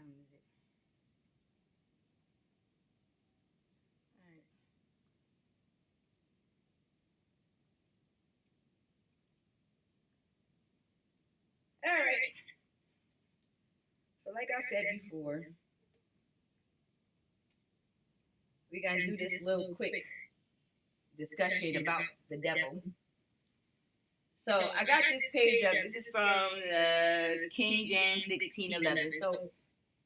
time is it? All right. So like I said before, we're going to do this little quick discussion about the devil. So I got this page up. This is from King James 1611. So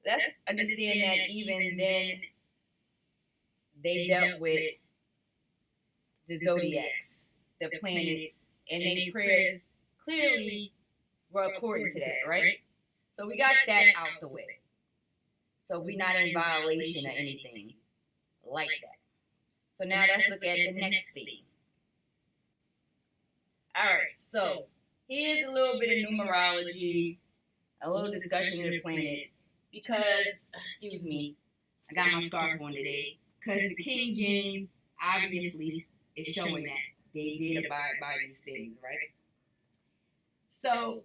let's understand that even then they dealt with the zodiacs, the planets, and their prayers clearly were according to that, right? So we got that out the way. So we're not in violation of anything like that. So now let's look at the next thing. Alright, so here's a little bit of numerology, a little discussion of the planets, because, excuse me, I got my scarf on today, because the King James obviously is showing that they did abide by these things, right? So,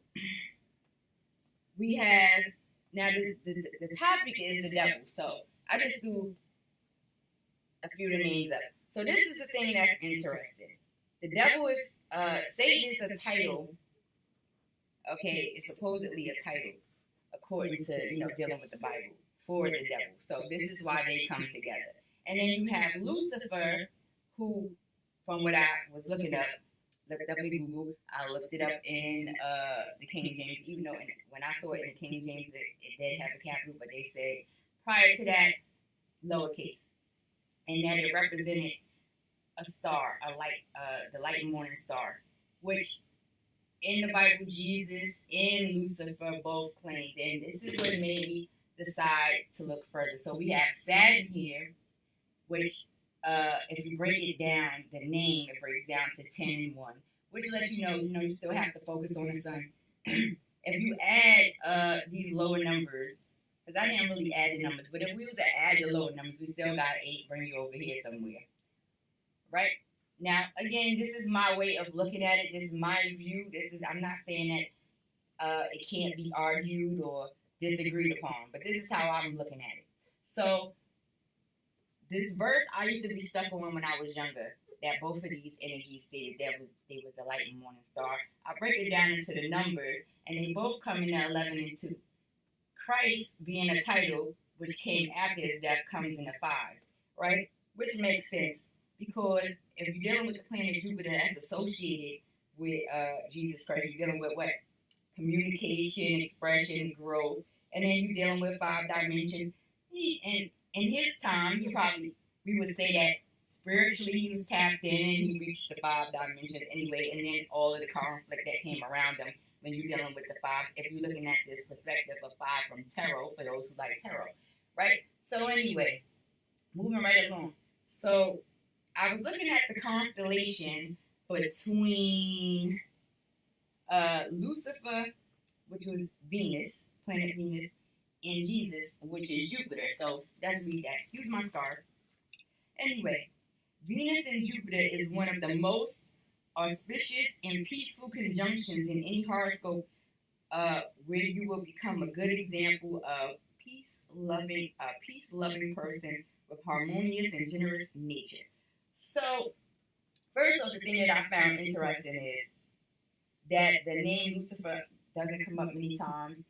we have, now the topic is the devil, so I just threw a few of the names up. So this is the thing that's interesting. The devil is, Satan is a title, okay, it's supposedly a title, according to, dealing with the Bible, for the devil. So this is why they come together. And then you have Lucifer, who, from what I was looking up, looked up in Google, I looked it up in the King James, even though when I saw it in the King James, it did have a capital, but they said prior to that, lowercase. And that it represented a star, a light, the light and morning star, which in the Bible, Jesus and Lucifer both claimed. And this is what made me decide to look further. So we have Saturn here, which, if you break it down, the name, it breaks down to 10 and 1, which lets you know, you still have to focus on the sun. If you add these lower numbers, because I didn't really add the numbers, but if we was to add the lower numbers, we still got 8, bring you over here somewhere. Right? Now, again, this is my way of looking at it. This is my view. I'm not saying that it can't be argued or disagreed upon, but this is how I'm looking at it. So, this verse I used to be stuck on when I was younger, that both of these energies stated there was a light and morning star. I break it down into the numbers, and they both come in at 11 and 2. Christ being a title, which came after his death, comes in a 5, right? Which makes sense, because if you're dealing with the planet Jupiter that's associated with Jesus Christ, you're dealing with what? Communication, expression, growth, and then you're dealing with 5 dimensions. And in his time, we would say that spiritually he was tapped in and he reached the 5 dimensions anyway, and then all of the conflict that came around him when you're dealing with the 5, if you're looking at this perspective of 5 from tarot, for those who like tarot, right? So anyway, moving right along. So I was looking at the constellation between Lucifer, which was Venus, planet Venus, and Jesus, which is Jupiter. So let's read that. Excuse my scarf. Anyway, Venus and Jupiter is one of the most auspicious and peaceful conjunctions in any horoscope, where you will become a good example of peace-loving person with harmonious and generous nature. So, first off, the thing that I found interesting is that the name Lucifer doesn't come up many times,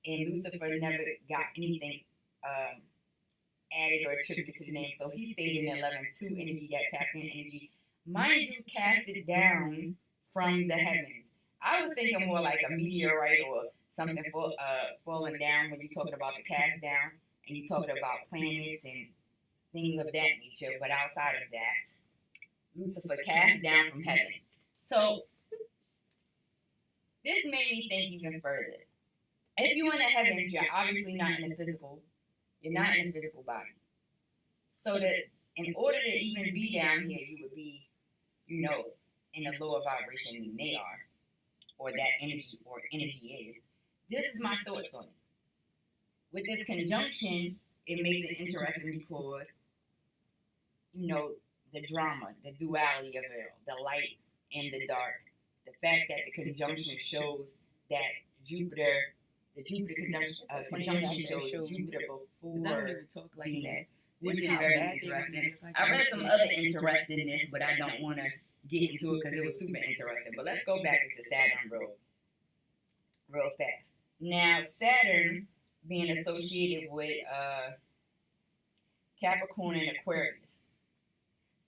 and Lucifer never got anything added or attributed to the name. So he stayed in 11-2 energy, that tapped in energy. Mind you, cast it down from the heavens. I was thinking more like a meteorite or something falling down when you're talking about the cast down, and you're talking about planets and things of that nature. But outside of that, Lucifer cast down from heaven. So this made me think even further. If you're in the heavens, you're obviously not in the physical. You're not in a physical body. So that in order to even be down here, you would be, in a lower vibration than they are, or that energy is. This is my thoughts on it. With this conjunction, it makes it interesting because, the drama, the duality of it, the light and the dark. The fact that the conjunction shows that Jupiter the Jupiter conjunction shows Jupiter before Venus, which is very interesting. I read some other interestingness, but I don't want to get into it because it was super interesting. But let's go back into Saturn real fast. Now, Saturn being associated with Capricorn and Aquarius.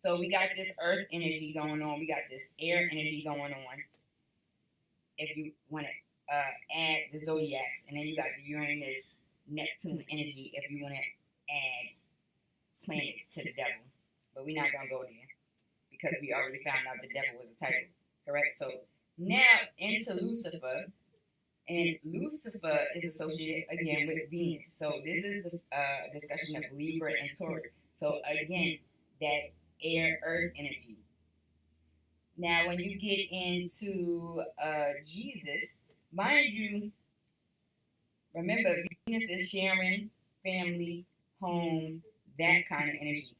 So we got this earth energy going on. We got this air energy going on. If you want to add the zodiacs. And then you got the Uranus, Neptune energy if you want to add planets to the devil. But we're not going to go there because we already found out the devil was a title. Correct? So now into Lucifer. And Lucifer is associated again with Venus. So this is the discussion of Libra and Taurus. So again, that air earth energy. Now when you get into Jesus, mind you, remember Venus is sharing, family, home, that kind of energy.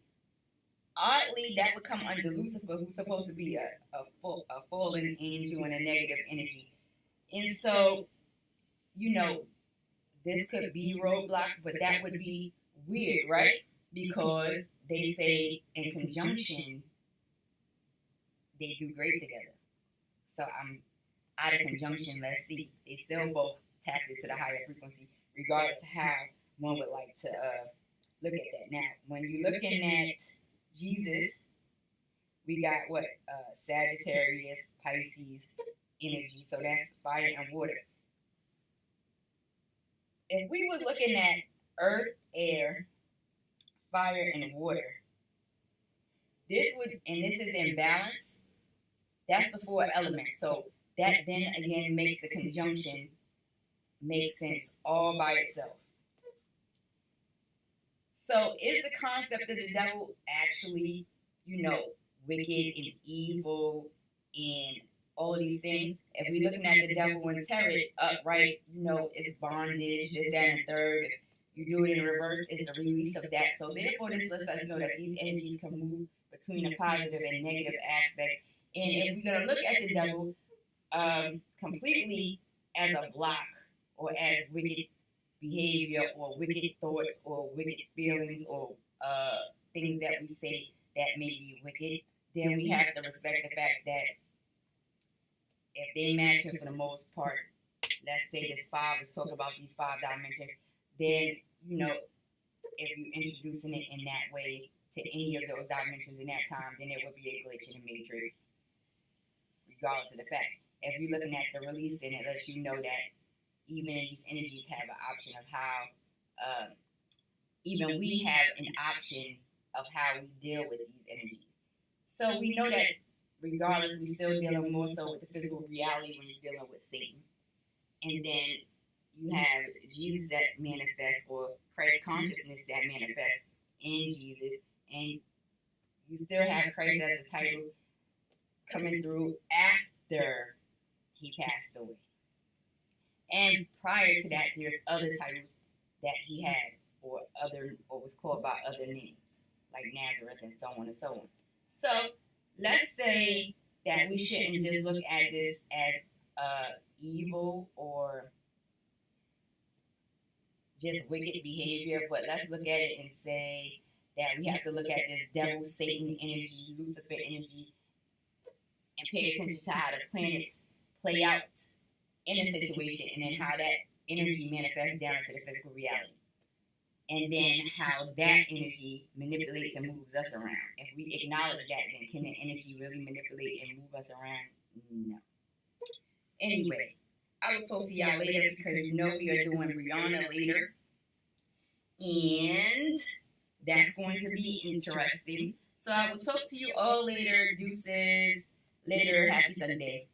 Oddly, that would come under Lucifer, who's supposed to be a fallen angel and a negative energy. And so, you know, this could be roadblocks, but that would be weird, right? Because they say in conjunction, they do great together. So I'm out of conjunction, let's see. They still both tapped into the higher frequency, regardless of how one would like to look at that. Now, when you're looking at Jesus, we got what? Sagittarius, Pisces energy. So that's fire and water. If we were looking at earth, air, fire, and water, this is in balance. That's the 4 elements. So that then again makes the conjunction make sense all by itself. So is the concept of the devil actually, you know, wicked and evil and all of these things? If we're looking at the devil and tarot upright, you know, it's bondage, this, that, and third. If you do it in reverse, it's the release of that. So therefore, this lets us know that these energies can move between a positive and negative aspect. And if we're going to look at the devil completely as a block or as wicked behavior or wicked thoughts or wicked feelings or things that we say that may be wicked, then we have to respect the fact that if they match it for the most part, let's say this 5, let's talk about these 5 dimensions, then, you know, if you're introducing it in that way to any of those dimensions in that time, then it would be a glitch in the matrix, regardless of the fact. If you're looking at the release, then it lets you know that even these energies have an option of how, even we have an option of how we deal with these energies. So we know that regardless, we're still dealing more so with the physical reality when you're dealing with Satan. And then you have Jesus that manifests, or Christ consciousness that manifests in Jesus. And you still have Christ as a title coming through after he passed away. And prior to that, there's other titles that he had, or was called by other names, like Nazareth and so on and so on. So let's say that we shouldn't just look at this as evil or just wicked behavior, but let's look at it and say that we have to look at this devil, Satan energy, Lucifer energy, and pay attention to how the planets play out in a situation, and then how that energy manifests down into the physical reality. And then how that energy manipulates and moves us around. If we acknowledge that, then can the energy really manipulate and move us around? No. Anyway, I will talk to y'all later because you know we are doing Rihanna later. And that's going to be interesting. So I will talk to you all later. Deuces. Later. Happy Sunday.